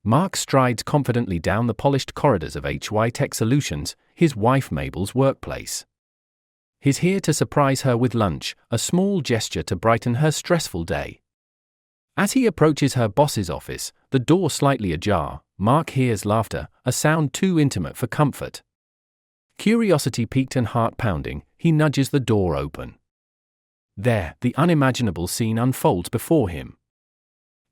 Mark strides confidently down the polished corridors of HY Tech Solutions, his wife Mabel's workplace. He's here to surprise her with lunch, a small gesture to brighten her stressful day. As he approaches her boss's office, the door slightly ajar, Mark hears laughter, a sound too intimate for comfort. Curiosity piqued and heart pounding, he nudges the door open. There, the unimaginable scene unfolds before him.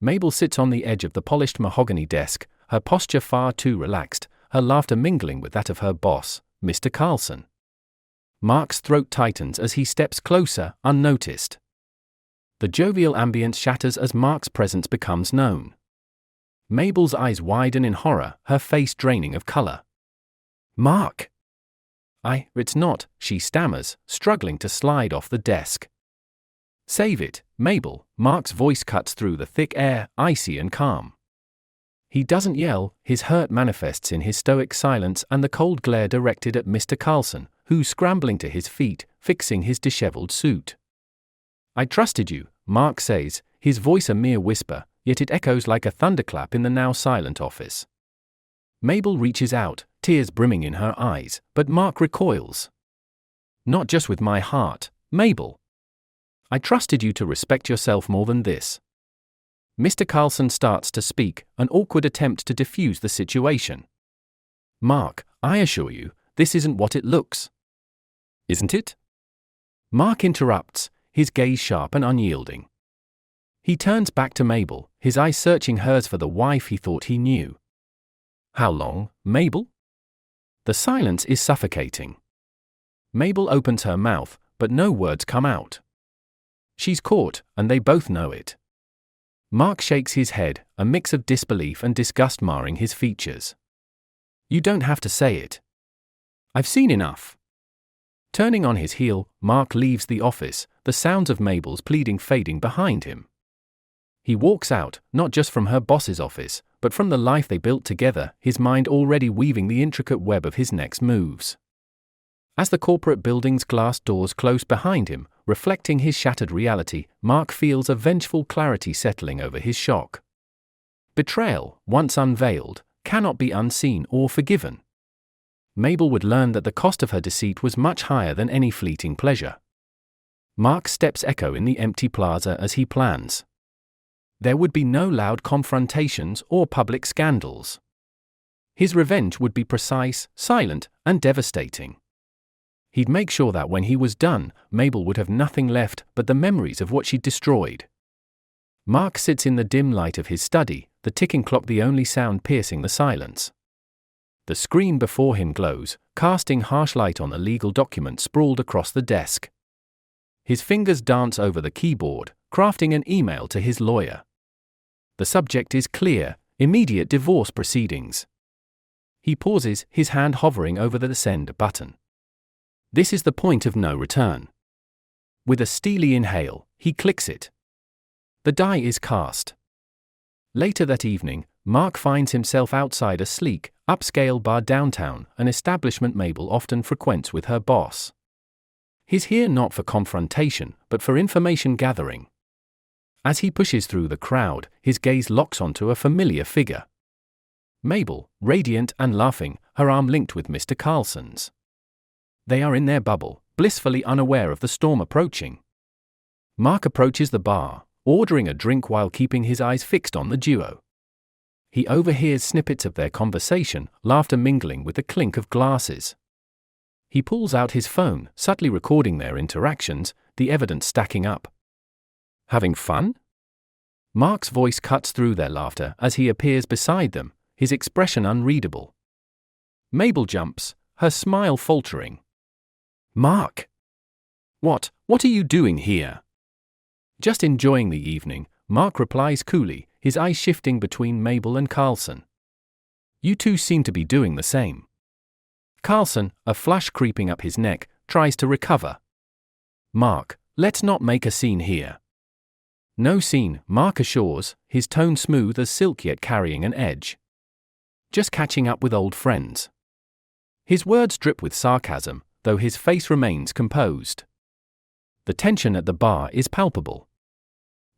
Mabel sits on the edge of the polished mahogany desk, her posture far too relaxed, her laughter mingling with that of her boss, Mr. Carlson. Mark's throat tightens as he steps closer, unnoticed. The jovial ambience shatters as Mark's presence becomes known. Mabel's eyes widen in horror, her face draining of color. "Mark!" It's not," she stammers, struggling to slide off the desk. "Save it, Mabel," Mark's voice cuts through the thick air, icy and calm. He doesn't yell, his hurt manifests in his stoic silence and the cold glare directed at Mr. Carlson, who's scrambling to his feet, fixing his disheveled suit. "I trusted you," Mark says, his voice a mere whisper, yet it echoes like a thunderclap in the now silent office. Mabel reaches out, tears brimming in her eyes, but Mark recoils. "Not just with my heart, Mabel. I trusted you to respect yourself more than this." Mr. Carlson starts to speak, an awkward attempt to defuse the situation. "Mark, I assure you, this isn't what it looks." "Isn't it?" Mark interrupts, his gaze sharp and unyielding. He turns back to Mabel, his eyes searching hers for the wife he thought he knew. "How long, Mabel?" The silence is suffocating. Mabel opens her mouth, but no words come out. She's caught, and they both know it. Mark shakes his head, a mix of disbelief and disgust marring his features. "You don't have to say it. I've seen enough." Turning on his heel, Mark leaves the office, the sounds of Mabel's pleading fading behind him. He walks out, not just from her boss's office, but from the life they built together, his mind already weaving the intricate web of his next moves. As the corporate building's glass doors close behind him, reflecting his shattered reality, Mark feels a vengeful clarity settling over his shock. Betrayal, once unveiled, cannot be unseen or forgiven. Mabel would learn that the cost of her deceit was much higher than any fleeting pleasure. Mark's steps echo in the empty plaza as he plans. There would be no loud confrontations or public scandals. His revenge would be precise, silent, and devastating. He'd make sure that when he was done, Mabel would have nothing left but the memories of what she'd destroyed. Mark sits in the dim light of his study, the ticking clock the only sound piercing the silence. The screen before him glows, casting harsh light on a legal document sprawled across the desk. His fingers dance over the keyboard, crafting an email to his lawyer. The subject is clear: immediate divorce proceedings. He pauses, his hand hovering over the send button. This is the point of no return. With a steely inhale, he clicks it. The die is cast. Later that evening, Mark finds himself outside a sleek, upscale bar downtown, an establishment Mabel often frequents with her boss. He's here not for confrontation, but for information gathering. As he pushes through the crowd, his gaze locks onto a familiar figure. Mabel, radiant and laughing, her arm linked with Mr. Carlson's. They are in their bubble, blissfully unaware of the storm approaching. Mark approaches the bar, ordering a drink while keeping his eyes fixed on the duo. He overhears snippets of their conversation, laughter mingling with the clink of glasses. He pulls out his phone, subtly recording their interactions, the evidence stacking up. "Having fun?" Mark's voice cuts through their laughter as he appears beside them, his expression unreadable. Mabel jumps, her smile faltering. "Mark! What are you doing here?" "Just enjoying the evening," Mark replies coolly, his eyes shifting between Mabel and Carlson. "You two seem to be doing the same." Carlson, a flush creeping up his neck, tries to recover. "Mark, let's not make a scene here." "No scene," Mark assures, his tone smooth as silk yet carrying an edge. "Just catching up with old friends." His words drip with sarcasm, though his face remains composed. The tension at the bar is palpable.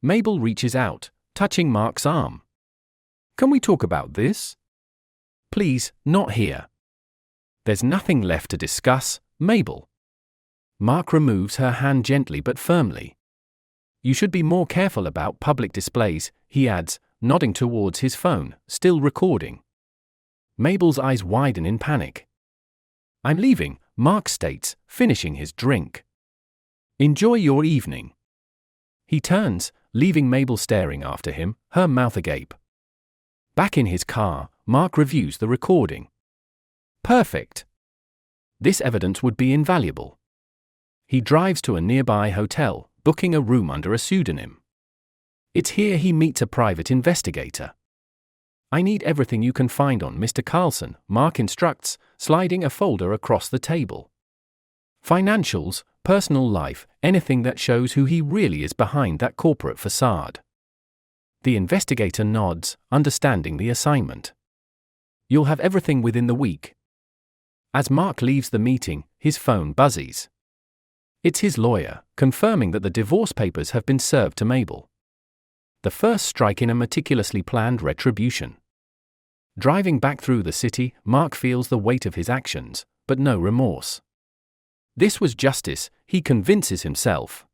Mabel reaches out, touching Mark's arm. Can we talk about this? Please, not here. There's nothing left to discuss, Mabel. Mark removes her hand gently but firmly. You should be more careful about public displays, he adds, nodding towards his phone, still recording. Mabel's eyes widen in panic. I'm leaving, Mark states, finishing his drink. Enjoy your evening. He turns, leaving Mabel staring after him, her mouth agape. Back in his car, Mark reviews the recording. Perfect. This evidence would be invaluable. He drives to a nearby hotel, booking a room under a pseudonym. It's here he meets a private investigator. I need everything you can find on Mr. Carlson, Mark instructs, sliding a folder across the table. Financials, personal life, anything that shows who he really is behind that corporate facade. The investigator nods, understanding the assignment. You'll have everything within the week. As Mark leaves the meeting, his phone buzzes. It's his lawyer, confirming that the divorce papers have been served to Mabel. The first strike in a meticulously planned retribution. Driving back through the city, Mark feels the weight of his actions, but no remorse. This was justice, he convinces himself.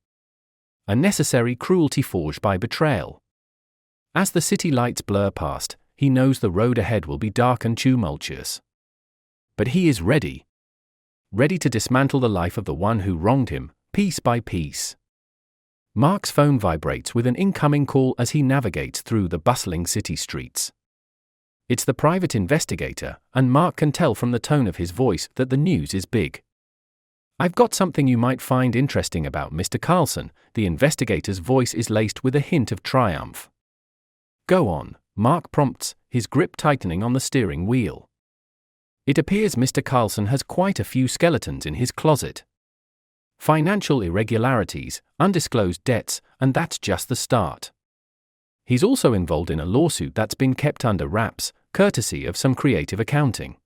A necessary cruelty forged by betrayal. As the city lights blur past, he knows the road ahead will be dark and tumultuous. But he is ready. Ready to dismantle the life of the one who wronged him, piece by piece. Mark's phone vibrates with an incoming call as he navigates through the bustling city streets. It's the private investigator, and Mark can tell from the tone of his voice that the news is big. I've got something you might find interesting about Mr. Carlson. The investigator's voice is laced with a hint of triumph. Go on, Mark prompts, his grip tightening on the steering wheel. It appears Mr. Carlson has quite a few skeletons in his closet. Financial irregularities, undisclosed debts, and that's just the start. He's also involved in a lawsuit that's been kept under wraps, courtesy of some creative accounting.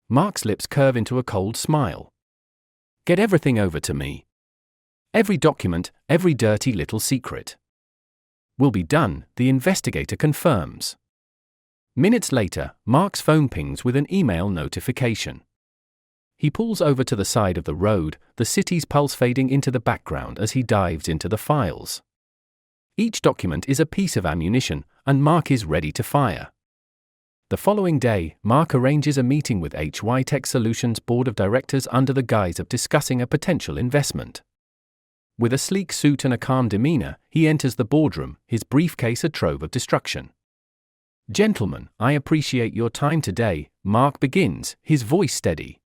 Mark's lips curve into a cold smile. Get everything over to me. Every document, every dirty little secret. Will be done, the investigator confirms. Minutes later, Mark's phone pings with an email notification. He pulls over to the side of the road, the city's pulse fading into the background as he dives into the files. Each document is a piece of ammunition, and Mark is ready to fire. The following day, Mark arranges a meeting with HY Tech Solutions' board of directors under the guise of discussing a potential investment. With a sleek suit and a calm demeanor, he enters the boardroom, his briefcase a trove of destruction. Gentlemen, I appreciate your time today, Mark begins, his voice steady.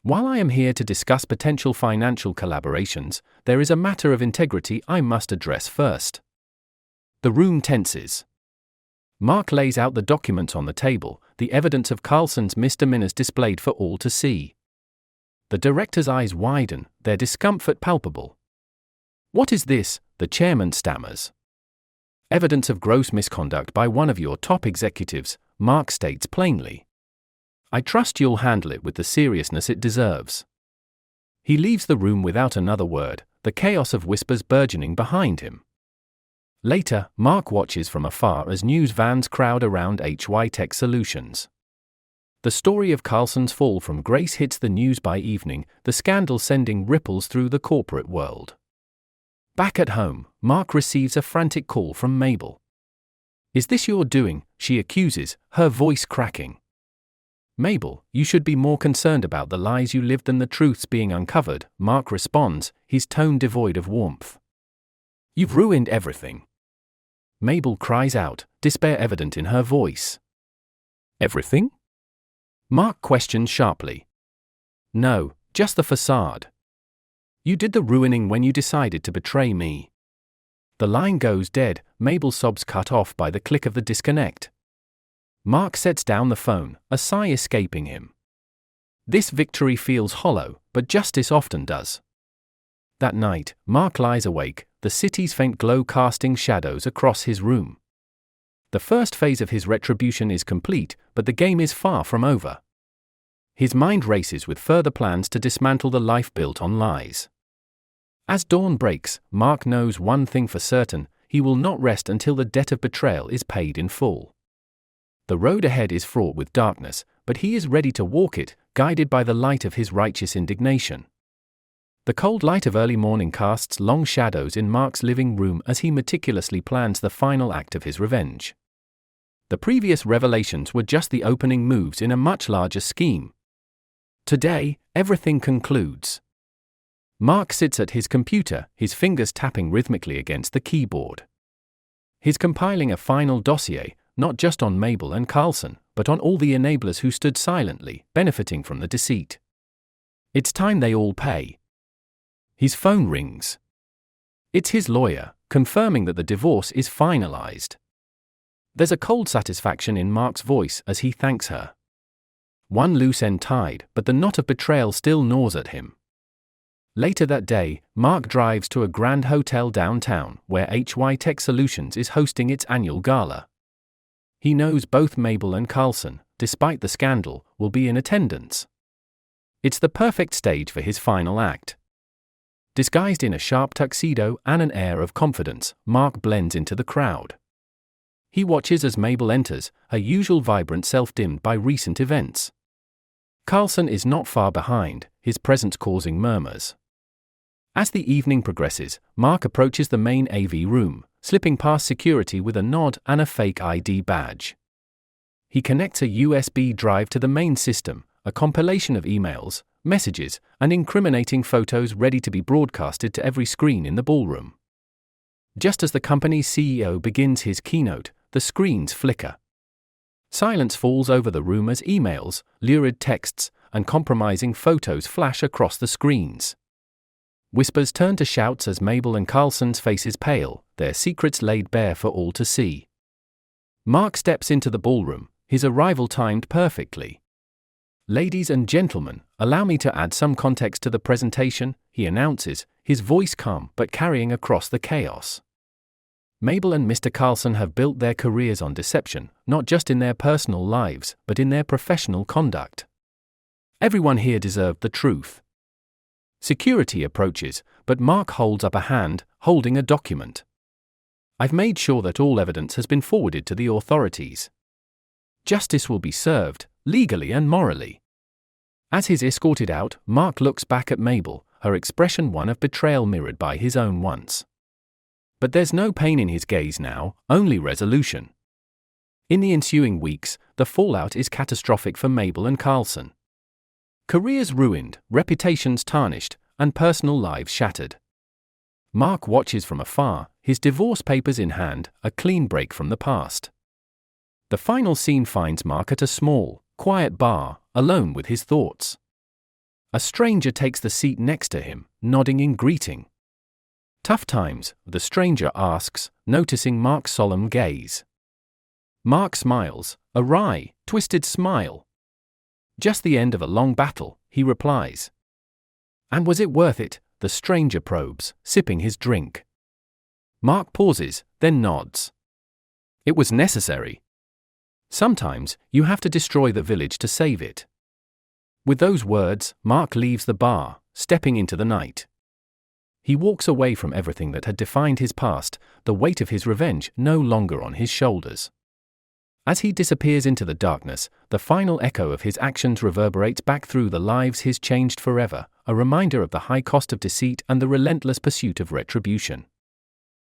While I am here to discuss potential financial collaborations, there is a matter of integrity I must address first. The room tenses. Mark lays out the documents on the table, the evidence of Carlson's misdemeanors displayed for all to see. The director's eyes widen, their discomfort palpable. What is this? The chairman stammers. Evidence of gross misconduct by one of your top executives, Mark states plainly. I trust you'll handle it with the seriousness it deserves. He leaves the room without another word, the chaos of whispers burgeoning behind him. Later, Mark watches from afar as news vans crowd around HY Tech Solutions. The story of Carlson's fall from grace hits the news by evening, the scandal sending ripples through the corporate world. Back at home, Mark receives a frantic call from Mabel. Is this your doing? She accuses, her voice cracking. Mabel, you should be more concerned about the lies you lived than the truths being uncovered, Mark responds, his tone devoid of warmth. You've ruined everything. Mabel cries out, despair evident in her voice. Everything? Mark questions sharply. No, just the facade. You did the ruining when you decided to betray me. The line goes dead, Mabel's sobs cut off by the click of the disconnect. Mark sets down the phone, a sigh escaping him. This victory feels hollow, but justice often does. That night, Mark lies awake, the city's faint glow casting shadows across his room. The first phase of his retribution is complete, but the game is far from over. His mind races with further plans to dismantle the life built on lies. As dawn breaks, Mark knows one thing for certain, he will not rest until the debt of betrayal is paid in full. The road ahead is fraught with darkness, but he is ready to walk it, guided by the light of his righteous indignation. The cold light of early morning casts long shadows in Mark's living room as he meticulously plans the final act of his revenge. The previous revelations were just the opening moves in a much larger scheme. Today, everything concludes. Mark sits at his computer, his fingers tapping rhythmically against the keyboard. He's compiling a final dossier, not just on Mabel and Carlson, but on all the enablers who stood silently, benefiting from the deceit. It's time they all pay. His phone rings. It's his lawyer, confirming that the divorce is finalized. There's a cold satisfaction in Mark's voice as he thanks her. One loose end tied, but the knot of betrayal still gnaws at him. Later that day, Mark drives to a grand hotel downtown where HY Tech Solutions is hosting its annual gala. He knows both Mabel and Carlson, despite the scandal, will be in attendance. It's the perfect stage for his final act. Disguised in a sharp tuxedo and an air of confidence, Mark blends into the crowd. He watches as Mabel enters, her usual vibrant self dimmed by recent events. Carlson is not far behind, his presence causing murmurs. As the evening progresses, Mark approaches the main AV room, slipping past security with a nod and a fake ID badge. He connects a USB drive to the main system, a compilation of emails, messages, and incriminating photos ready to be broadcasted to every screen in the ballroom. Just as the company's CEO begins his keynote, the screens flicker. Silence falls over the room as emails, lurid texts, and compromising photos flash across the screens. Whispers turn to shouts as Mabel and Carlson's faces pale, their secrets laid bare for all to see. Mark steps into the ballroom, his arrival timed perfectly. "Ladies and gentlemen, allow me to add some context to the presentation," he announces, his voice calm but carrying across the chaos. Mabel and Mr. Carlson have built their careers on deception, not just in their personal lives, but in their professional conduct. Everyone here deserved the truth. Security approaches, but Mark holds up a hand, holding a document. "I've made sure that all evidence has been forwarded to the authorities. Justice will be served, legally and morally." As he's escorted out, Mark looks back at Mabel, her expression one of betrayal mirrored by his own once. But there's no pain in his gaze now, only resolution. In the ensuing weeks, the fallout is catastrophic for Mabel and Carlson. Careers ruined, reputations tarnished, and personal lives shattered. Mark watches from afar, his divorce papers in hand, a clean break from the past. The final scene finds Mark at a small, quiet bar, alone with his thoughts. A stranger takes the seat next to him, nodding in greeting. "Tough times?" the stranger asks, noticing Mark's solemn gaze. Mark smiles, a wry, twisted smile. "Just the end of a long battle," he replies. "And was it worth it?" the stranger probes, sipping his drink. Mark pauses, then nods. "It was necessary. Sometimes, you have to destroy the village to save it." With those words, Mark leaves the bar, stepping into the night. He walks away from everything that had defined his past, the weight of his revenge no longer on his shoulders. As he disappears into the darkness, the final echo of his actions reverberates back through the lives he's changed forever, a reminder of the high cost of deceit and the relentless pursuit of retribution.